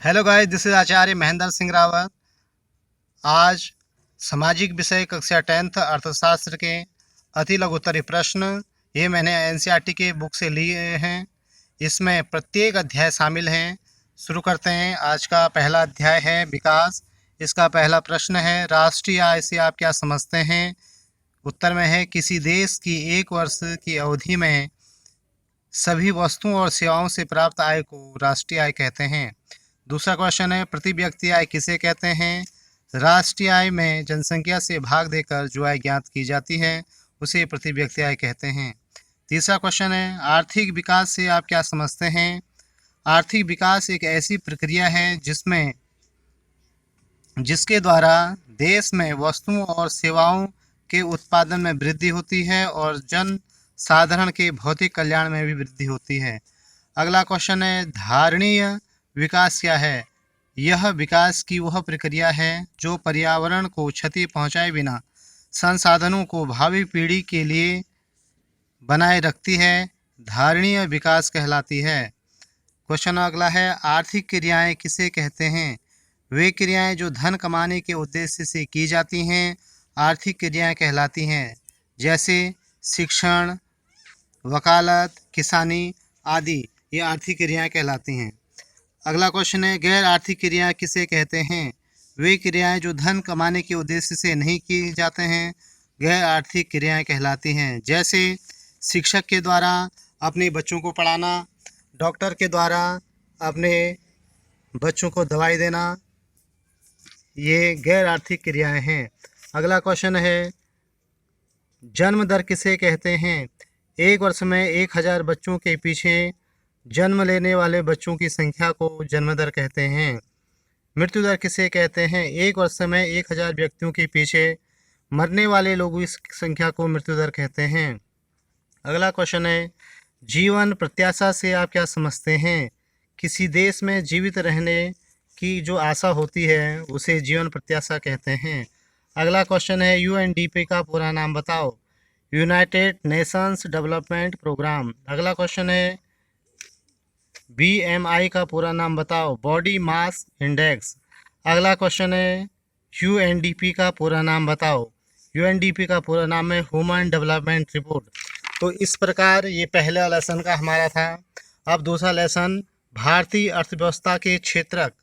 Hello guys, this is आचार्य महेंद्र सिंह रावत। आज सामाजिक विषय कक्षा 10th अर्थशास्त्र के अति लघुत्तरी प्रश्न ये मैंने एनसीईआरटी के बुक से लिए हैं। इसमें प्रत्येक अध्याय शामिल हैं। शुरू करते हैं। आज का पहला अध्याय है विकास। इसका पहला प्रश्न है, राष्ट्रीय आय से आप क्या समझते हैं? उत्तर में है, किसी देश की एक वर्ष की अवधि में सभी वस्तुओं और सेवाओं से प्राप्त आय को राष्ट्रीय आय कहते हैं। दूसरा क्वेश्चन है, प्रति व्यक्ति आय किसे कहते हैं? राष्ट्रीय आय में जनसंख्या से भाग देकर जो आय ज्ञात की जाती है उसे प्रति व्यक्ति आय कहते हैं। तीसरा क्वेश्चन है, आर्थिक विकास से आप क्या समझते हैं? आर्थिक विकास एक ऐसी प्रक्रिया है जिसके द्वारा देश में वस्तुओं और सेवाओं के उत्पादन में वृद्धि होती है और जन साधारण के भौतिक कल्याण में भी वृद्धि होती है। अगला क्वेश्चन है, धारणीय विकास क्या है? यह विकास की वह प्रक्रिया है जो पर्यावरण को क्षति पहुंचाए बिना संसाधनों को भावी पीढ़ी के लिए बनाए रखती है, धारणीय विकास कहलाती है। क्वेश्चन अगला है, आर्थिक क्रियाएं किसे कहते हैं? वे क्रियाएं जो धन कमाने के उद्देश्य से की जाती हैं आर्थिक क्रियाएं कहलाती हैं, जैसे शिक्षण, वकालत, किसानी आदि ये आर्थिक क्रियाएं कहलाती हैं। अगला क्वेश्चन है, गैर आर्थिक क्रियाएं किसे कहते हैं? वे क्रियाएं जो धन कमाने के उद्देश्य से नहीं की जाते हैं गैर आर्थिक क्रियाएं कहलाती हैं, जैसे शिक्षक के द्वारा अपने बच्चों को पढ़ाना, डॉक्टर के द्वारा अपने बच्चों को दवाई देना, ये गैर आर्थिक क्रियाएं हैं। अगला क्वेश्चन है, जन्म दर किसे कहते हैं? एक वर्ष में 1000 बच्चों के पीछे जन्म लेने वाले बच्चों की संख्या को जन्म दर कहते हैं। मृत्यु दर किसे कहते हैं? एक वर्ष में 1000 व्यक्तियों के पीछे मरने वाले लोगों की संख्या को मृत्यु दर कहते हैं। अगला क्वेश्चन है, जीवन प्रत्याशा से आप क्या समझते हैं? किसी देश में जीवित रहने की जो आशा होती है उसे जीवन प्रत्याशा कहते हैं। अगला क्वेश्चन है, यूएनडीपी का पूरा नाम बताओ। United Nations development programme. अगला क्वेश्चन है, बीएमआई का पूरा नाम बताओ। Body mass index. अगला क्वेश्चन है, यूएनडीपी का पूरा नाम बताओ। यूएनडीपी का पूरा नाम है ह्यूमन डेवलपमेंट रिपोर्ट। तो इस प्रकार ये पहला लेसन का हमारा था। अब दूसरा लेसन, भारतीय अर्थव्यवस्था के क्षेत्रक,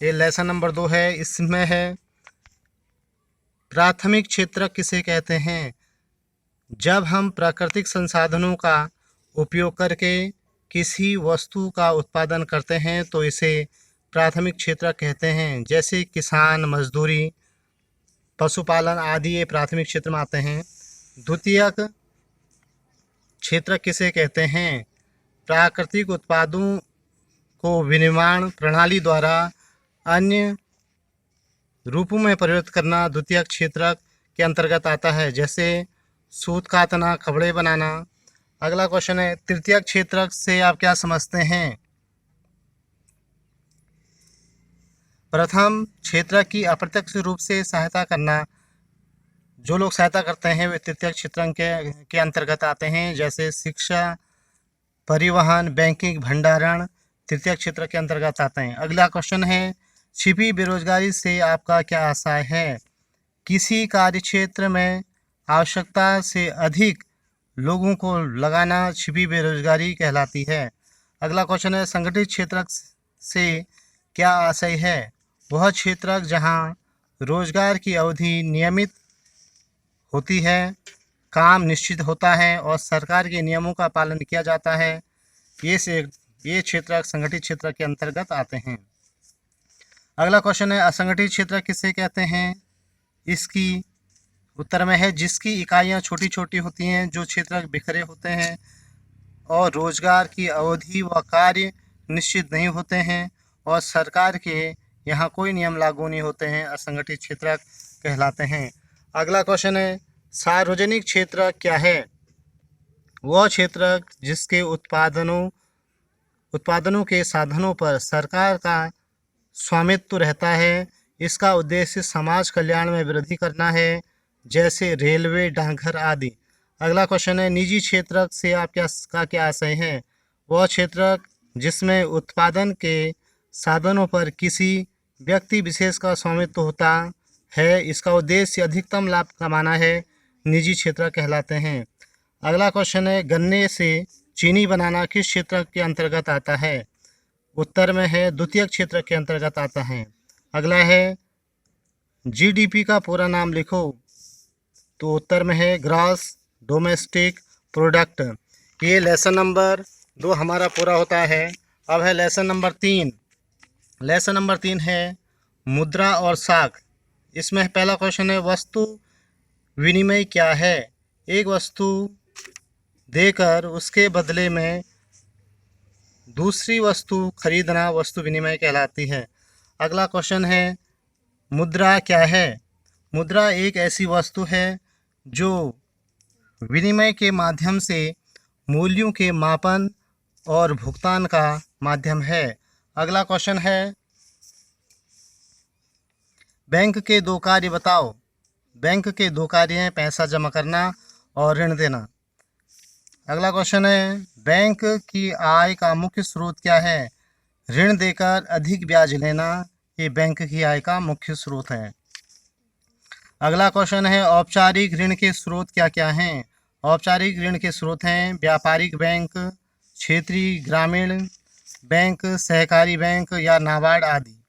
ये लेसन नंबर 2 है। इसमें है, प्राथमिक क्षेत्रक किसे कहते हैं? जब हम प्राकृतिक संसाधनों का उपयोग करके किसी वस्तु का उत्पादन करते हैं तो इसे प्राथमिक क्षेत्रक कहते हैं, जैसे किसान, मजदूरी, पशुपालन आदि ये प्राथमिक क्षेत्र में आते हैं। द्वितीयक क्षेत्रक किसे कहते हैं? प्राकृतिक उत्पादों को विनिर्माण प्रणाली द्वारा अन्य रूपों में परिवर्तित करना द्वितीयक क्षेत्रक के अंतर्गत आता है, जैसे सूत कातना, कपड़े बनाना। अगला क्वेश्चन है, तृतीयक क्षेत्रक से आप क्या समझते हैं? प्रथम क्षेत्रक की अप्रत्यक्ष रूप से सहायता करना। जो लोग सहायता करते हैं वे तृतीयक क्षेत्रक के अंतर्गत आते हैं, जैसे शिक्षा, परिवहन, बैंकिंग, भंडारण तृतीयक क्षेत्र के अंतर्गत आते हैं। अगला क्वेश्चन है, छिपी बेरोजगारी से आपका क्या आशय है? किसी कार्य क्षेत्र में आवश्यकता से अधिक लोगों को लगाना छिपी बेरोजगारी कहलाती है। अगला क्वेश्चन है, संगठित क्षेत्रक से क्या आशय है? वह क्षेत्रक जहां रोजगार की अवधि नियमित होती है, काम निश्चित होता है और सरकार के नियमों का पालन किया जाता है, ये क्षेत्रक संगठित क्षेत्र के अंतर्गत आते हैं। अगला क्वेश्चन है, असंगठित क्षेत्र किसे कहते हैं? इसकी उत्तर में है, जिसकी इकाइयां छोटी छोटी होती हैं, जो क्षेत्र बिखरे होते हैं और रोजगार की अवधि व कार्य निश्चित नहीं होते हैं और सरकार के यहाँ कोई नियम लागू नहीं होते हैं, असंगठित क्षेत्र कहलाते हैं। अगला क्वेश्चन है, सार्वजनिक क्षेत्र क्या है? वह क्षेत्र जिसके उत्पादनों के साधनों पर सरकार का स्वामित्व रहता है। इसका उद्देश्य समाज कल्याण में वृद्धि करना है, जैसे रेलवे, डाकघर आदि। अगला क्वेश्चन है, निजी क्षेत्र से आप क्या आशय है? वह क्षेत्र जिसमें उत्पादन के साधनों पर किसी व्यक्ति विशेष का स्वामित्व होता है, इसका उद्देश्य अधिकतम लाभ कमाना है, निजी क्षेत्र कहलाते हैं। अगला क्वेश्चन है, गन्ने से चीनी बनाना किस क्षेत्र के अंतर्गत आता है? उत्तर में है द्वितीयक क्षेत्र के अंतर्गत आता है। अगला है, जीडीपी का पूरा नाम लिखो। तो उत्तर में है ग्रॉस डोमेस्टिक प्रोडक्ट। ये लेसन नंबर 2 हमारा पूरा होता है। अब है लेसन नंबर 3। लेसन नंबर 3 है मुद्रा और साख। इसमें पहला क्वेश्चन है, वस्तु विनिमय क्या है? एक वस्तु देकर उसके बदले में दूसरी वस्तु खरीदना वस्तु विनिमय कहलाती है। अगला क्वेश्चन है, मुद्रा क्या है? मुद्रा एक ऐसी वस्तु है जो विनिमय के माध्यम से मूल्यों के मापन और भुगतान का माध्यम है। अगला क्वेश्चन है, बैंक के 2 कार्य बताओ। बैंक के 2 कार्य हैं पैसा जमा करना और ऋण देना। अगला क्वेश्चन है, बैंक की आय का मुख्य स्रोत क्या है? ऋण देकर अधिक ब्याज लेना, ये बैंक की आय का मुख्य स्रोत है। अगला क्वेश्चन है, औपचारिक ऋण के स्रोत क्या क्या हैं? औपचारिक ऋण के स्रोत हैं व्यापारिक बैंक, क्षेत्रीय ग्रामीण बैंक, सहकारी बैंक या नाबार्ड आदि।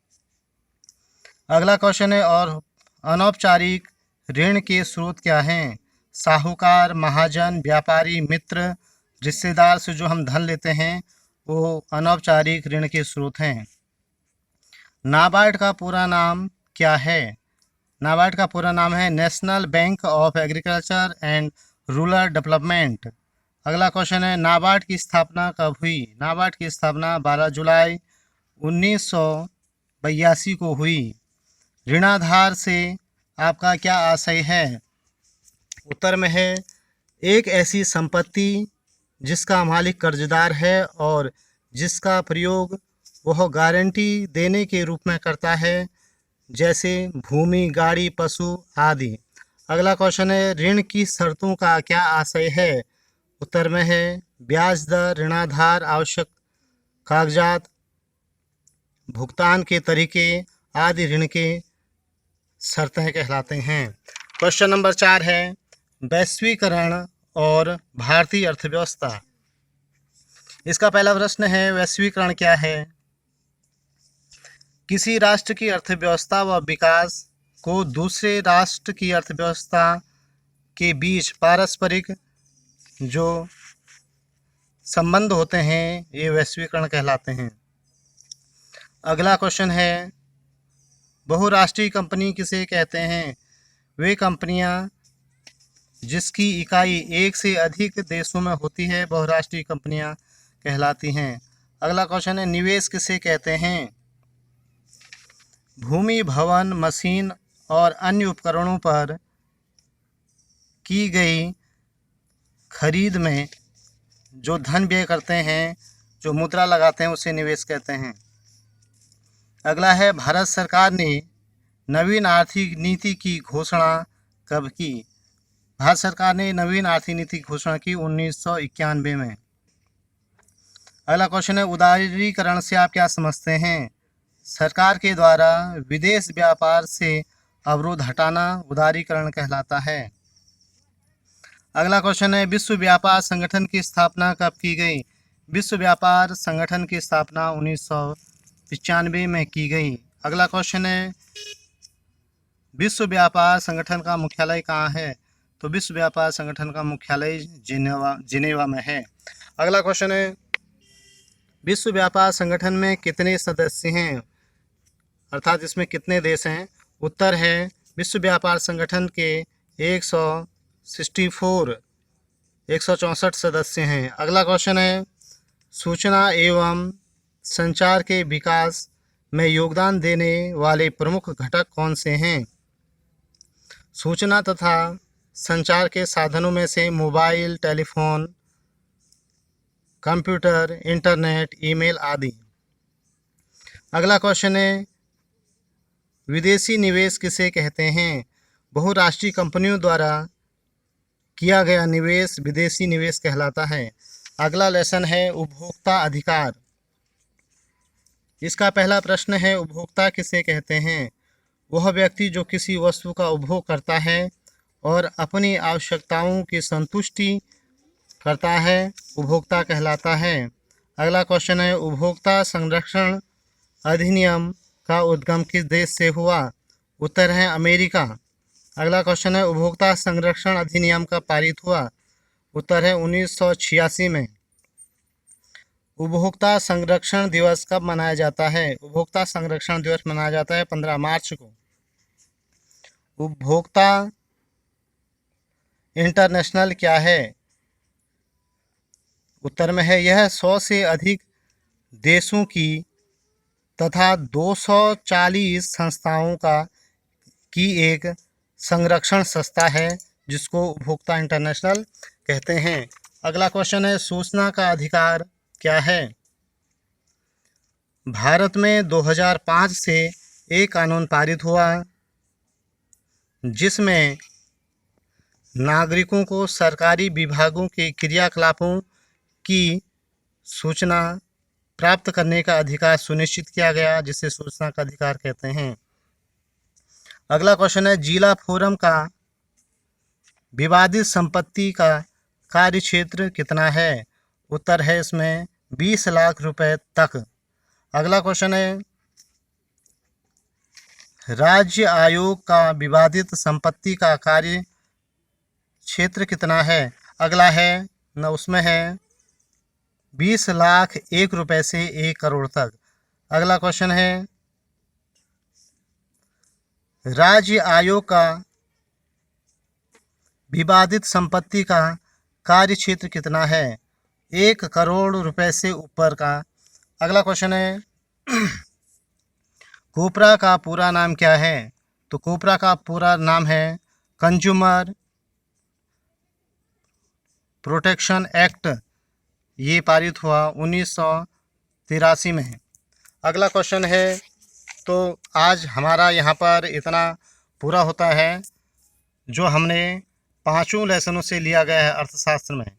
अगला क्वेश्चन है, और अनौपचारिक ऋण के स्रोत क्या हैं? साहूकार, महाजन, व्यापारी, मित्र, रिश्तेदार से जो हम धन लेते हैं वो अनौपचारिक ऋण के स्रोत हैं। नाबार्ड का पूरा नाम क्या है? नाबार्ड का पूरा नाम है national bank of agriculture and rural development. अगला क्वेश्चन है, नाबार्ड की स्थापना कब हुई? नाबार्ड की स्थापना 12 जुलाई 1982 को हुई। ऋणाधार से आपका क्या आशय है? उत्तर में है एक ऐसी संपत्ति जिसका मालिक कर्जदार है और जिसका प्रयोग वह गारंटी देने के रूप में करता है, जैसे भूमि, गाड़ी, पशु आदि। अगला क्वेश्चन है, ऋण की शर्तों का क्या आशय है? उत्तर में है ब्याज दर, ऋणाधार, आवश्यक कागजात, भुगतान के तरीके आदि ऋण के शर्तें कहलाते हैं। क्वेश्चन नंबर 4 है, वैश्वीकरण और भारतीय अर्थव्यवस्था। इसका पहला प्रश्न है, वैश्वीकरण क्या है? किसी राष्ट्र की अर्थव्यवस्था व विकास को दूसरे राष्ट्र की अर्थव्यवस्था के बीच पारस्परिक जो संबंध होते हैं ये वैश्वीकरण कहलाते हैं। अगला क्वेश्चन है, बहुराष्ट्रीय कंपनी किसे कहते हैं? वे कंपनियां जिसकी इकाई एक से अधिक देशों में होती है बहुराष्ट्रीय कंपनियां कहलाती हैं। अगला क्वेश्चन है, निवेश किसे कहते हैं? भूमि, भवन, मशीन और अन्य उपकरणों पर की गई खरीद में जो धन व्यय करते हैं, जो मुद्रा लगाते हैं, उसे निवेश कहते हैं। अगला है, भारत सरकार ने नवीन आर्थिक नीति की घोषणा कब की? भारत सरकार ने नवीन आर्थिक नीति की घोषणा की 1991 में। अगला क्वेश्चन है, उदारीकरण से आप क्या समझते हैं? सरकार के द्वारा विदेश व्यापार से अवरोध हटाना उदारीकरण कहलाता है। अगला क्वेश्चन है, विश्व व्यापार संगठन की स्थापना कब की गई? विश्व व्यापार संगठन की स्थापना 1995 में की गई। अगला क्वेश्चन है, विश्व व्यापार संगठन का मुख्यालय कहाँ है? तो विश्व व्यापार संगठन का मुख्यालय जिनेवा में है। अगला क्वेश्चन है, विश्व व्यापार संगठन में कितने सदस्य हैं, अर्थात इसमें कितने देश हैं? उत्तर है विश्व व्यापार संगठन के 164 सदस्य हैं। अगला क्वेश्चन है, सूचना एवं संचार के विकास में योगदान देने वाले प्रमुख घटक कौन से हैं? सूचना तथा संचार के साधनों में से mobile, telephone, computer, internet, email आदि। अगला क्वेश्चन है, विदेशी निवेश किसे कहते हैं? बहुराष्ट्रीय कंपनियों द्वारा किया गया निवेश विदेशी निवेश कहलाता है। अगला लेसन है उपभोक्ता अधिकार। इसका पहला प्रश्न है, उपभोक्ता किसे कहते हैं? वह व्यक्ति जो किसी वस्तु का उपभोग करता है और अपनी आवश्यकताओं की संतुष्टि करता है, उपभोक्ता कहलाता है। अगला क्वेश्चन है, उपभोक्ता संरक्षण अधिनियम का उद्गम किस देश से हुआ? उत्तर है अमेरिका। अगला क्वेश्चन है, उपभोक्ता संरक्षण अधिनियम कब पारित हुआ? उत्तर है 1986 में। उपभोक्ता संरक्षण दिवस कब मनाया जाता है? उपभोक्ता संरक्षण दिवस मनाया जाता है 15 मार्च को। उपभोक्ता इंटरनेशनल क्या है? उत्तर में है, यह 100 से अधिक देशों की तथा 240 संस्थाओं की एक संरक्षण संस्था है जिसको उपभोक्ता इंटरनेशनल कहते हैं। अगला क्वेश्चन है, सूचना का अधिकार क्या है? भारत में 2005 से एक कानून पारित हुआ जिसमें नागरिकों को सरकारी विभागों के क्रियाकलापों की सूचना प्राप्त करने का अधिकार सुनिश्चित किया गया, जिसे सूचना का अधिकार कहते हैं। अगला क्वेश्चन है, जिला फोरम का विवादित संपत्ति का कार्य क्षेत्र कितना है? उत्तर है इसमें 20 लाख रुपए तक। अगला क्वेश्चन है, राज्य आयोग का विवादित संपत्ति का कार्य क्षेत्र कितना है? अगला है न, उसमें है 20 लाख 1 रुपए से 1 करोड़ तक। अगला क्वेश्चन है, राज्य आयोग का विवादित संपत्ति का कार्य क्षेत्र कितना है? 1 करोड़ रुपए से ऊपर का। अगला क्वेश्चन है, कोपरा का पूरा नाम क्या है? तो कोपरा का पूरा नाम है कंज्यूमर प्रोटेक्शन एक्ट। ये पारित हुआ 1983 में। अगला क्वेश्चन है, तो आज हमारा यहाँ पर इतना पूरा होता है जो हमने 5 लेसनों से लिया गया है अर्थशास्त्र में।